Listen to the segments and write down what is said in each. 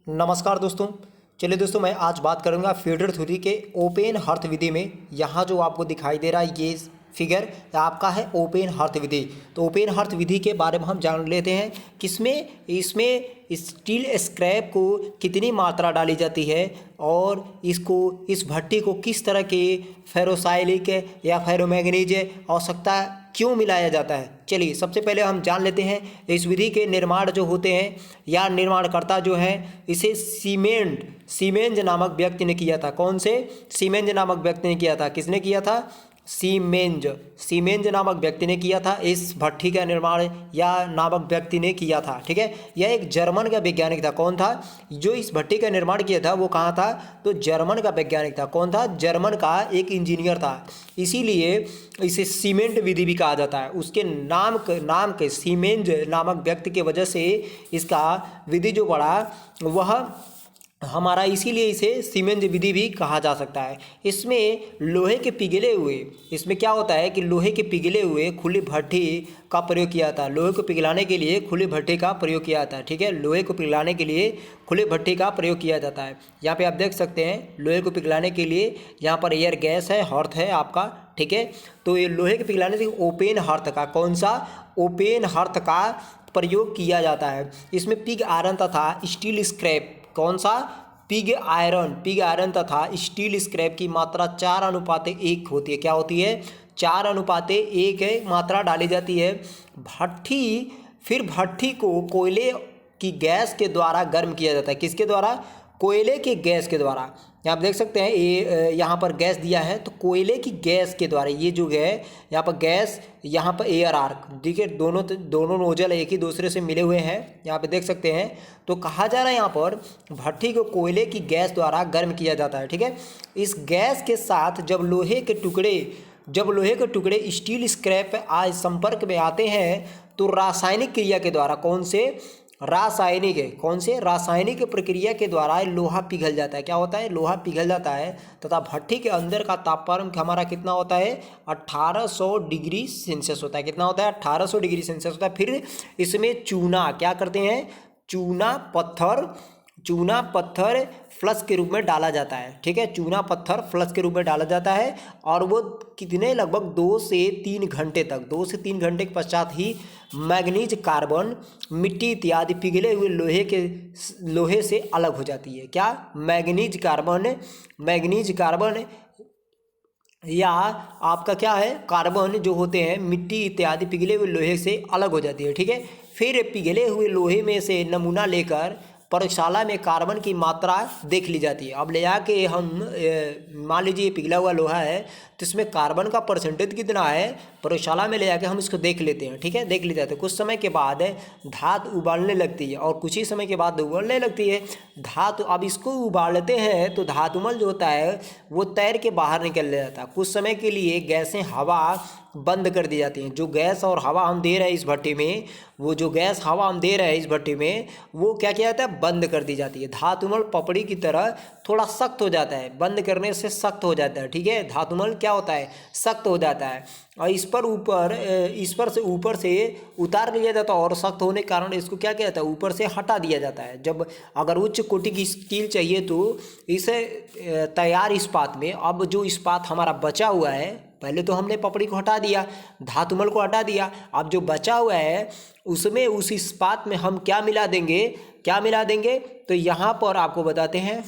नमस्कार दोस्तों। चलिए दोस्तों, मैं आज बात करूंगा फीडर थ्योरी के ओपन हर्थ विधि में। यहाँ जो आपको दिखाई दे रहा है ये फिगर आपका है ओपन हर्थ विधि। तो ओपन हर्थ विधि के बारे में हम जान लेते हैं किसमें इसमें स्टील स्क्रैप को कितनी मात्रा डाली जाती है और इस भट्टी को किस तरह के फेरोसाइलिक या फेरोमैग्नीज आवश्यकता क्यों मिलाया जाता है। चलिए सबसे पहले हम जान लेते हैं इस विधि के निर्माण जो होते हैं या निर्माणकर्ता जो है इसे सीमेंज नामक व्यक्ति ने किया था। कौन से? सीमेंज नामक व्यक्ति ने किया था। किसने किया था? सीमेंज नामक व्यक्ति ने किया था। इस भट्टी का निर्माण या नामक व्यक्ति ने किया था। ठीक है, यह एक जर्मन का वैज्ञानिक था। कौन था जो इस भट्टी का निर्माण किया था? वो कहाँ था? तो जर्मन का वैज्ञानिक था। कौन था? जर्मन का एक इंजीनियर था। इसीलिए इसे सीमेंट विधि भी कहा जाता है। उसके नाम के सीमेंज नामक व्यक्ति की वजह से इसका विधि जो बढ़ा वह हमारा, इसीलिए इसे सीमेंज विधि भी कहा जा सकता है। इसमें लोहे के पिघले हुए, इसमें क्या होता है कि लोहे के पिघले हुए खुली भट्टी का प्रयोग किया था। लोहे को पिघलाने के लिए खुली भट्टी का प्रयोग किया जाता है। ठीक है, लोहे को पिघलाने के लिए खुली भट्टी का प्रयोग किया जाता है। यहाँ पे आप देख सकते हैं लोहे को पिघलाने के लिए यहाँ पर एयर गैस है, हर्थ है आपका। ठीक है, तो ये लोहे के पिघलाने से ओपन हर्थ का, कौन सा? ओपन हर्थ का प्रयोग किया जाता है। इसमें पिग आयरन तथा स्टील स्क्रैप, कौन सा? पिग आयरन तथा स्टील स्क्रैप की मात्रा 4:1 होती है। क्या होती है? 4:1 मात्रा डाली जाती है। भट्टी को कोयले की गैस के द्वारा गर्म किया जाता है। किसके द्वारा? कोयले की गैस के द्वारा। आप देख सकते हैं ये यहाँ पर गैस दिया है, तो कोयले की गैस के द्वारा ये जो है यहाँ पर गैस, यहाँ पर एयर आर्क, देखिए दोनों नोजल एक ही दूसरे से मिले हुए हैं, यहाँ पे देख सकते हैं। तो कहा जा रहा है यहाँ पर भट्टी को कोयले की गैस द्वारा गर्म किया जाता है। ठीक है, इस गैस के साथ जब लोहे के टुकड़े स्टील स्क्रैप आज संपर्क में आते हैं तो रासायनिक क्रिया के द्वारा, कौन से रासायनिक प्रक्रिया के द्वारा लोहा पिघल जाता है। क्या होता है? लोहा पिघल जाता है तथा भट्टी के अंदर का तापमान हमारा कितना होता है? 1800 डिग्री सेल्सियस होता है। कितना होता है? 1800 डिग्री सेल्सियस होता है। फिर इसमें चूना क्या करते हैं? चूना पत्थर फ्लश के रूप में डाला जाता है। ठीक है, चूना पत्थर फ्लश के रूप में डाला जाता है और वो कितने, लगभग 2 से 3 घंटे के पश्चात ही मैग्नीज कार्बन, मिट्टी इत्यादि पिघले हुए लोहे से अलग हो जाती है। क्या? मैग्नीज कार्बन या आपका क्या है, कार्बन जो होते हैं मिट्टी इत्यादि पिघले हुए लोहे से अलग हो जाती है। ठीक है, फिर पिघले हुए लोहे में से नमूना लेकर प्रयोगशाला में कार्बन की मात्रा देख ली जाती है। अब ले जाके हम मान लीजिए पिघला हुआ लोहा है तो इसमें कार्बन का परसेंटेज कितना है, प्रयोगशाला में ले जाके हम इसको देख लेते हैं। ठीक है, देख ली जाती है। कुछ समय के बाद धातु उबालने लगती है और कुछ ही समय के बाद उबलने लगती है धातु। अब इसको उबालते हैं तो धातुमल जो होता है वो तैर के बाहर निकल जाता है। कुछ समय के लिए गैसें, हवा बंद कर दी जाती हैं। जो गैस और हवा हम दे रहे हैं इस भट्टी में, वो क्या किया जाता है? बंद कर दी जाती है। धातुमल पपड़ी की तरह थोड़ा सख्त हो जाता है, बंद करने से सख्त हो जाता है। ठीक है, धातुमल क्या होता है? सख्त हो जाता है और इस पर से ऊपर से उतार लिया जाता है और सख्त होने के कारण इसको क्या किया जाता है? ऊपर से हटा दिया जाता है। जब अगर उच्च कोटि की स्टील चाहिए तो इसे तैयार इस्पात में, अब जो इस्पात हमारा बचा हुआ है, पहले तो हमने पपड़ी को हटा दिया, धातुमल को हटा दिया, अब जो बचा हुआ है उसमें, उस इस्पात में हम क्या मिला देंगे? तो यहाँ पर आपको बताते हैं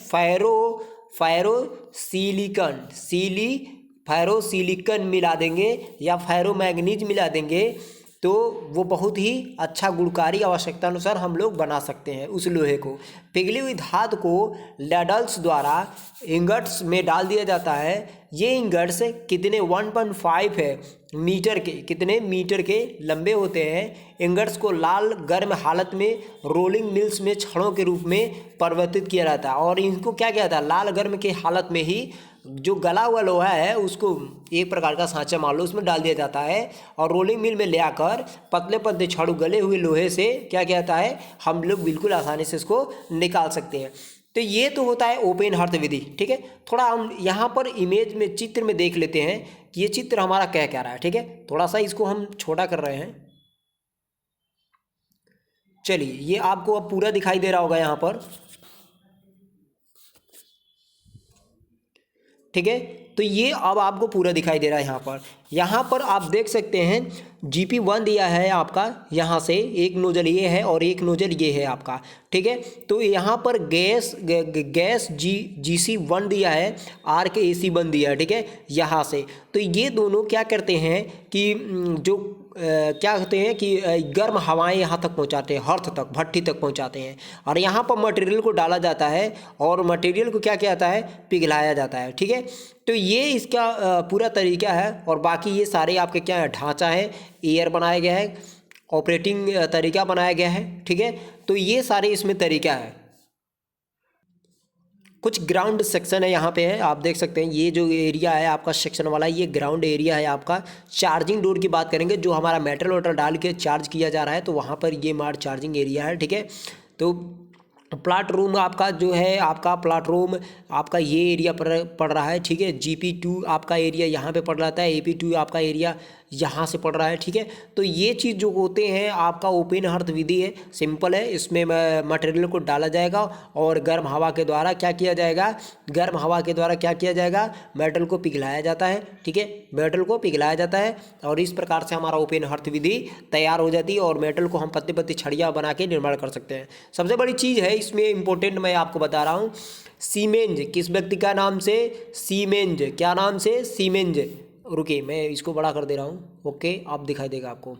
फेरोसिलिकन मिला देंगे या फेरोमैग्नीज मिला देंगे, तो वो बहुत ही अच्छा गुणकारी आवश्यकता अनुसार हम लोग बना सकते हैं उस लोहे को। पिघली हुई धातु को लैडल्स द्वारा इंगट्स में डाल दिया जाता है। ये इंगट्स कितने 1.5 है मीटर के, कितने मीटर के लंबे होते हैं। इंगट्स को लाल गर्म हालत में रोलिंग मिल्स में छड़ों के रूप में परिवर्तित किया जाता है और इनको क्या किया जाता है? लाल गर्म की हालत में ही जो गला हुआ लोहा है उसको एक प्रकार का सांचा मान लो उसमें डाल दिया जाता है और रोलिंग मिल में ले आकर पतले छड़ू गले हुए लोहे से क्या किया जाता है? हम लोग बिल्कुल आसानी से इसको निकाल सकते हैं। तो ये तो होता है ओपन हर्थ विधि। ठीक है, थोड़ा हम यहाँ पर इमेज में, चित्र में देख लेते हैं कि ये चित्र हमारा क्या कह रहा है। ठीक है, थोड़ा सा इसको हम छोटा कर रहे हैं। चलिए, ये आपको अब पूरा दिखाई दे रहा होगा यहाँ पर। ठीक है। तो ये अब आपको पूरा दिखाई दे रहा है यहाँ पर आप देख सकते हैं GP1 दिया है आपका, यहाँ से एक नोजल ये है और एक नोजल ये है आपका, ठीक है। तो यहाँ पर गैस GC1 दिया है, आर्क AC1 दिया है, ठीक है, यहाँ से। तो ये दोनों क्या करते हैं कि जो क्या कहते हैं कि गर्म हवाएं यहाँ तक पहुँचाते हैं, हर्थ तक, भट्ठी तक पहुँचाते हैं, और यहाँ पर मटेरियल को डाला जाता है और मटेरियल को क्या किया जाता है, पिघलाया जाता है, ठीक है। तो ये इसका पूरा तरीका है, और बाकी ये सारे आपके क्या है, ढांचा है, एयर बनाया गया है, ऑपरेटिंग तरीका बनाया गया है, ठीक है। तो ये सारे इसमें तरीका है। कुछ ग्राउंड सेक्शन है यहाँ पे है, आप देख सकते हैं ये जो एरिया है आपका सेक्शन वाला, ये ग्राउंड एरिया है आपका। चार्जिंग डोर की बात करेंगे, जो हमारा मेटल वोटल डाल के चार्ज किया जा रहा है, तो वहाँ पर ये मार चार्जिंग एरिया है, ठीक है। तो प्लाट रूम आपका जो है, आपका प्लाट रूम आपका ये एरिया पड़ रहा है, ठीक है। GP2 आपका एरिया यहाँ पे पड़ रहा है, AP2 आपका एरिया यहाँ से पड़ रहा है, ठीक है। तो ये चीज़ जो होते हैं आपका ओपन हर्थ विधि है, सिंपल है। इसमें मटेरियल को डाला जाएगा और गर्म हवा के द्वारा क्या किया जाएगा, गर्म हवा के द्वारा क्या किया जाएगा, मेटल को पिघलाया जाता है, ठीक है, मेटल को पिघलाया जाता है, और इस प्रकार से हमारा ओपन हर्थ विधि तैयार हो जाती है, और मेटल को हम पत्ती पत्ती छड़ियाँ बना के निर्माण कर सकते हैं। सबसे बड़ी चीज़ है इसमें इम्पोर्टेंट, मैं आपको बता रहा हूँ, सीमेंज, किस व्यक्ति का नाम से, सीमेंज, क्या नाम से, सीमेंज, रुकिए मैं इसको बड़ा कर दे रहा हूँ, ओके, आप दिखाई देगा आपको,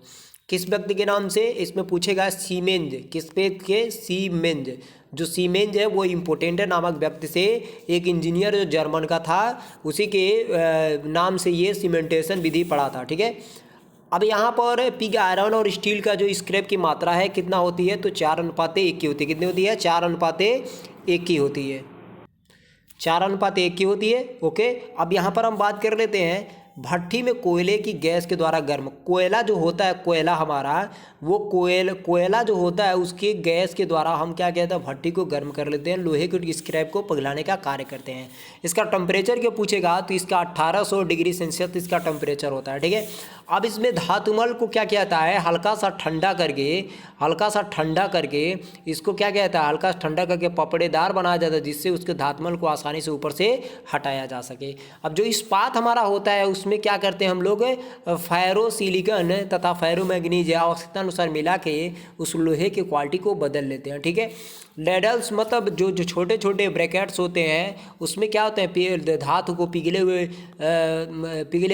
किस व्यक्ति के नाम से इसमें पूछेगा, सीमेंज, किस पे के, सीमेंज, जो सीमेंज है वो इम्पोर्टेंट है नामक व्यक्ति से, एक इंजीनियर जो जर्मन का था, उसी के नाम से ये सीमेंटेशन विधि पड़ा था, ठीक है। अब यहाँ पर पिग आयरन और स्टील का जो स्क्रैप की मात्रा है कितना होती है, तो 4:1 की होती है, कितनी होती है, 4:1 की होती है, 4:1 की होती है, ओके। अब यहाँ पर हम बात कर लेते हैं भट्ठी में कोयले की गैस के द्वारा गर्म, कोयला जो होता है, कोयला हमारा वो कोयला जो होता है उसकी गैस के द्वारा हम क्या कहते हैं, भट्ठी को गर्म कर लेते हैं, लोहे के स्क्रैप को पिघलाने का कार्य करते हैं। इसका टेम्परेचर क्या पूछेगा, तो इसका 1800 डिग्री सेल्सियस इसका टेम्परेचर होता है, ठीक है। अब इसमें धातुमल को क्या कहता है, हल्का सा ठंडा करके इसको क्या कहता है, हल्का सा ठंडा करके पपड़ेदार बनाया जाता है, जिससे उसके धातुमल को आसानी से ऊपर से हटाया जा सके। अब जो इस्पात हमारा होता है उसमें क्या करते हैं हम लोग, फेरोसिलिकन तथा फेरोमैग्नीज आवश्यकता अनुसार मिला के उस लोहे की क्वालिटी को बदल लेते हैं, ठीक है। लेडल्स मतलब जो छोटे छोटे ब्रैकेट्स होते हैं उसमें क्या होते हैं, धातु को पिघले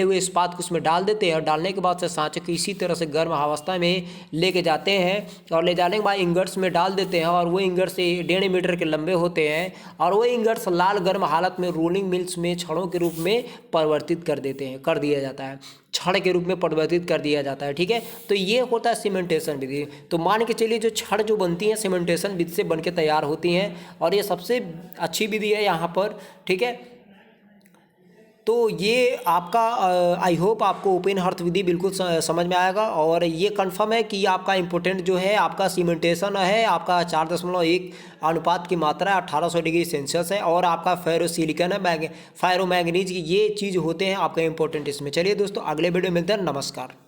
हुए इस्पात को उसमें डाल देते हैं, और डालने के बाद से सांचे को इसी तरह से गर्म अवस्था में लेके जाते हैं, और ले जाने के बाद इंगर्स में डाल देते हैं, और वो इंगर्स 1.5 मीटर के लंबे होते हैं, और वो इंगर्स लाल गर्म हालत में रोलिंग मिल्स में छड़ों के रूप में परिवर्तित कर दिया जाता है, छड़ के रूप में परिवर्तित कर दिया जाता है, ठीक है। तो ये होता है सीमेंटेशन विधि। तो मान के चलिए जो छड़ जो बनती हैं सीमेंटेशन विधि से बनके तैयार होती हैं, और ये सबसे अच्छी विधि है यहाँ पर, ठीक है। तो ये आपका आई होप आपको ओपन हर्थ विधि बिल्कुल समझ में आएगा, और ये कंफर्म है कि आपका इम्पोर्टेंट जो है आपका सीमेंटेशन है, आपका 4.1 अनुपात की मात्रा है, 1800 डिग्री सेल्सियस है, और आपका फेरोसिलिकन है, फेरोमैग्नीज, ये चीज़ होते हैं आपका इम्पोर्टेंट इसमें। चलिए दोस्तों, अगले वीडियो में मिलते हैं, नमस्कार।